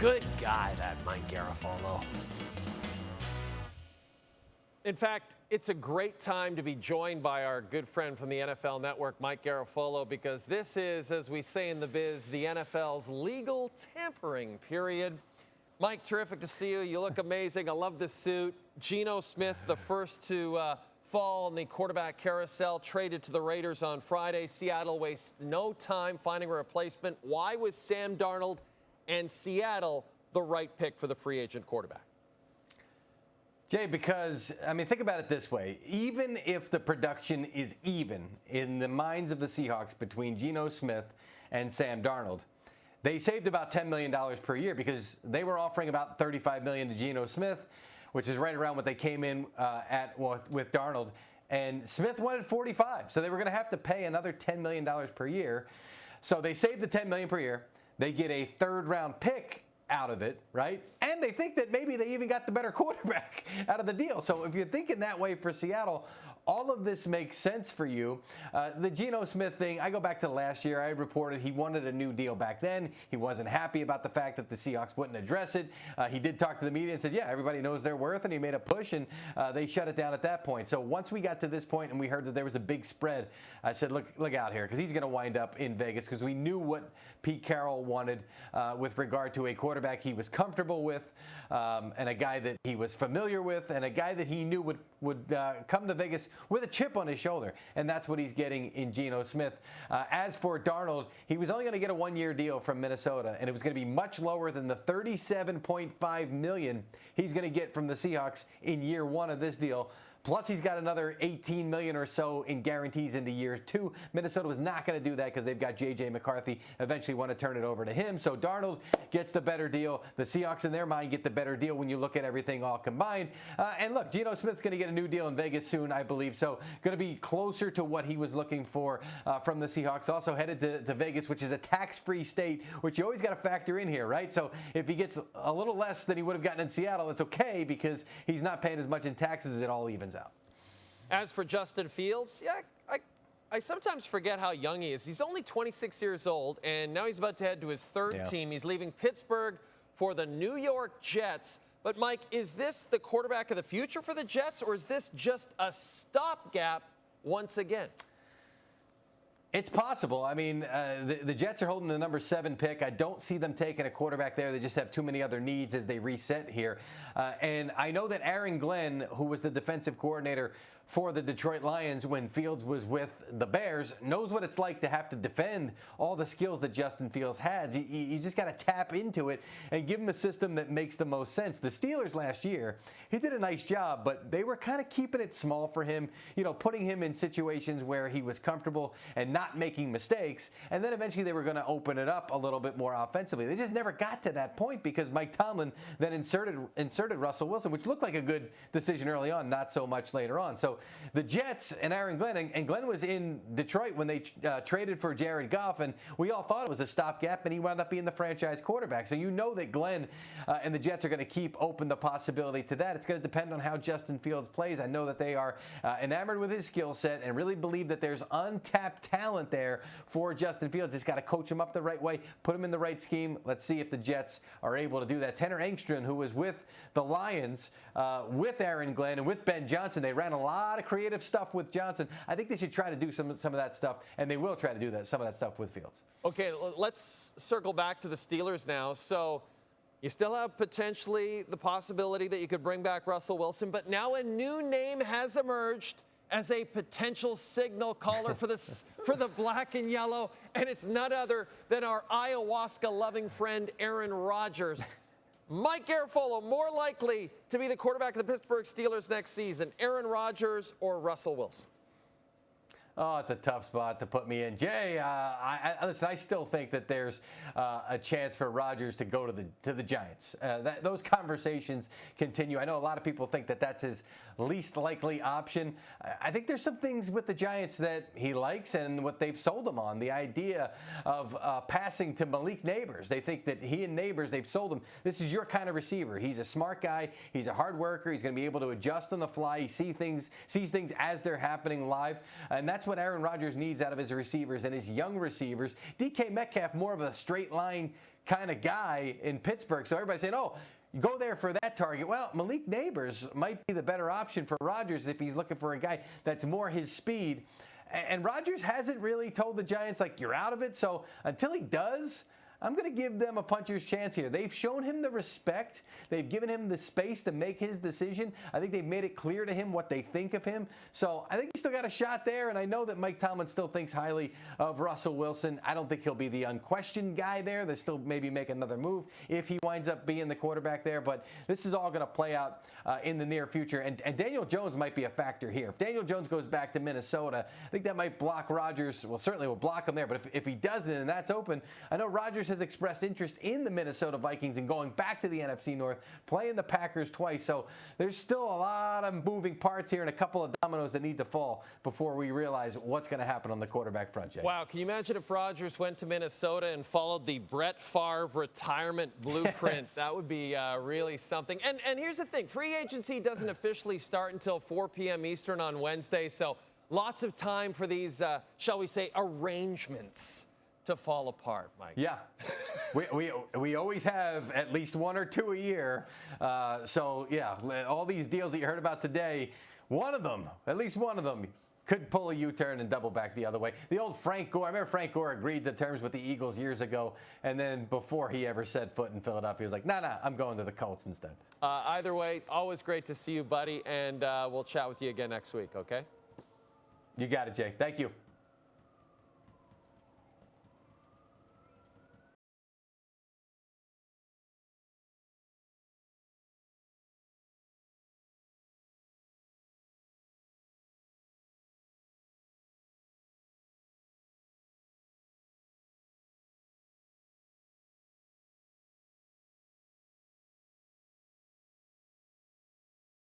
Good guy, that Mike Garafolo. In fact, it's a great time to be joined by our good friend from the NFL Network, Mike Garafolo, because this is, as we say in the biz, the NFL's legal tampering period. Mike, terrific to see you. You look amazing. I love the suit. Geno Smith, the first to fall on the quarterback carousel, traded to the Raiders on Friday. Seattle wastes no time finding a replacement. Why was Sam Darnold and Seattle the right pick for the free agent quarterback? Jay, because, think about it this way. Even if the production is even in the minds of the Seahawks between Geno Smith and Sam Darnold, they saved about $10 million per year because they were offering about $35 million to Geno Smith, which is right around what they came in at with Darnold. And Smith wanted $45, so they were going to have to pay another $10 million per year. So they saved the $10 million per year. They get a third-round pick out of it, right? And they think that maybe they even got the better quarterback out of the deal. So if you're thinking that way for Seattle, all of this makes sense for you. The Geno Smith thing, I go back to last year. I reported he wanted a new deal back then. He wasn't happy about the fact that the Seahawks wouldn't address it. He did talk to the media and said, yeah, everybody knows their worth, and he made a push, and they shut it down at that point. So once we got to this point and we heard that there was a big spread, I said, look out here, because he's going to wind up in Vegas, because we knew what Pete Carroll wanted with regard to a quarterback he was comfortable with, and a guy that he was familiar with, and a guy that he knew would come to Vegas with a chip on his shoulder, and that's what he's getting in Geno Smith. As for Darnold, he was only going to get a one-year deal from Minnesota, and it was going to be much lower than the $37.5 million he's going to get from the Seahawks in year one of this deal. Plus, he's got another $18 million or so in guarantees into year two. Minnesota was not going to do that because they've got J.J. McCarthy. Eventually want to turn it over to him. So Darnold gets the better deal. The Seahawks, in their mind, get the better deal when you look at everything all combined. And look, Geno Smith's going to get a new deal in Vegas soon, I believe. So going to be closer to what he was looking for from the Seahawks. Also headed to Vegas, which is a tax-free state, which you always got to factor in here, right? So if he gets a little less than he would have gotten in Seattle, it's okay because he's not paying as much in taxes. It all evens out. As for Justin Fields, I sometimes forget how young he is. He's only 26 years old, and now he's about to head to his third team. He's leaving Pittsburgh for the New York Jets. But, Mike, is this the quarterback of the future for the Jets, or is this just a stopgap once again? It's possible. The Jets are holding the number 7 pick. I don't see them taking a quarterback there. They just have too many other needs as they reset here. And I know that Aaron Glenn, who was the defensive coordinator for the Detroit Lions when Fields was with the Bears, knows what it's like to have to defend all the skills that Justin Fields has. You just got to tap into it and give him a system that makes the most sense. The Steelers last year, he did a nice job, but they were kind of keeping it small for him, putting him in situations where he was comfortable and not making mistakes. And then eventually they were going to open it up a little bit more offensively. They just never got to that point because Mike Tomlin then inserted Russell Wilson, which looked like a good decision early on, not so much later on. So the Jets and Aaron Glenn, and Glenn was in Detroit when they traded for Jared Goff, and we all thought it was a stopgap, and he wound up being the franchise quarterback. So you know that Glenn and the Jets are going to keep open the possibility to that. It's going to depend on how Justin Fields plays. I know that they are enamored with his skill set and really believe that there's untapped talent there for Justin Fields. Just got to coach him up the right way, put him in the right scheme. Let's see if the Jets are able to do that. Tanner Engstrand, who was with the Lions, with Aaron Glenn and with Ben Johnson, they ran a lot of creative stuff with Johnson. I think they should try to do some of that stuff, and they will try to do some of that stuff with Fields. Okay, let's circle back to the Steelers now. So you still have potentially the possibility that you could bring back Russell Wilson, but now a new name has emerged as a potential signal caller for the black and yellow, and it's none other than our ayahuasca-loving friend Aaron Rodgers. Mike Garafolo, more likely to be the quarterback of the Pittsburgh Steelers next season, Aaron Rodgers or Russell Wilson? Oh, it's a tough spot to put me in. Jay, listen, I still think that there's a chance for Rodgers to go to the Giants. Those conversations continue. I know a lot of people think that that's his least likely option. I think there's some things with the Giants that he likes and what they've sold him on. The idea of passing to Malik Neighbors. They think that he and Neighbors, they've sold him. This is your kind of receiver. He's a smart guy. He's a hard worker. He's going to be able to adjust on the fly. He sees things as they're happening live. And that's what Aaron Rodgers needs out of his receivers and his young receivers. DK Metcalf, more of a straight line kind of guy in Pittsburgh. So everybody's saying, oh, you go there for that target. Well, Malik Neighbors might be the better option for Rodgers if he's looking for a guy that's more his speed. And Rodgers hasn't really told the Giants, like, you're out of it. So until he does, I'm going to give them a puncher's chance here. They've shown him the respect. They've given him the space to make his decision. I think they've made it clear to him what they think of him. So I think he's still got a shot there, and I know that Mike Tomlin still thinks highly of Russell Wilson. I don't think he'll be the unquestioned guy there. They still maybe make another move if he winds up being the quarterback there, but this is all going to play out in the near future. And Daniel Jones might be a factor here. If Daniel Jones goes back to Minnesota, I think that might block Rodgers. Well, certainly will block him there, but if he doesn't and that's open, I know Rodgers has expressed interest in the Minnesota Vikings and going back to the NFC North, playing the Packers twice. So there's still a lot of moving parts here and a couple of dominoes that need to fall before we realize what's going to happen on the quarterback front, Jay. Wow, can you imagine if Rodgers went to Minnesota and followed the Brett Favre retirement blueprint? Yes. That would be really something. And here's the thing, free agency doesn't officially start until 4 p.m. Eastern on Wednesday, so lots of time for these, shall we say, arrangements to fall apart, Mike. Yeah, we always have at least one or two a year. So, yeah, all these deals that you heard about today, one of them, at least one of them, could pull a U-turn and double back the other way. The old Frank Gore, I remember Frank Gore agreed to terms with the Eagles years ago, and then before he ever set foot in Philadelphia, he was like, nah, I'm going to the Colts instead. Either way, always great to see you, buddy, and we'll chat with you again next week, okay? You got it, Jay. Thank you.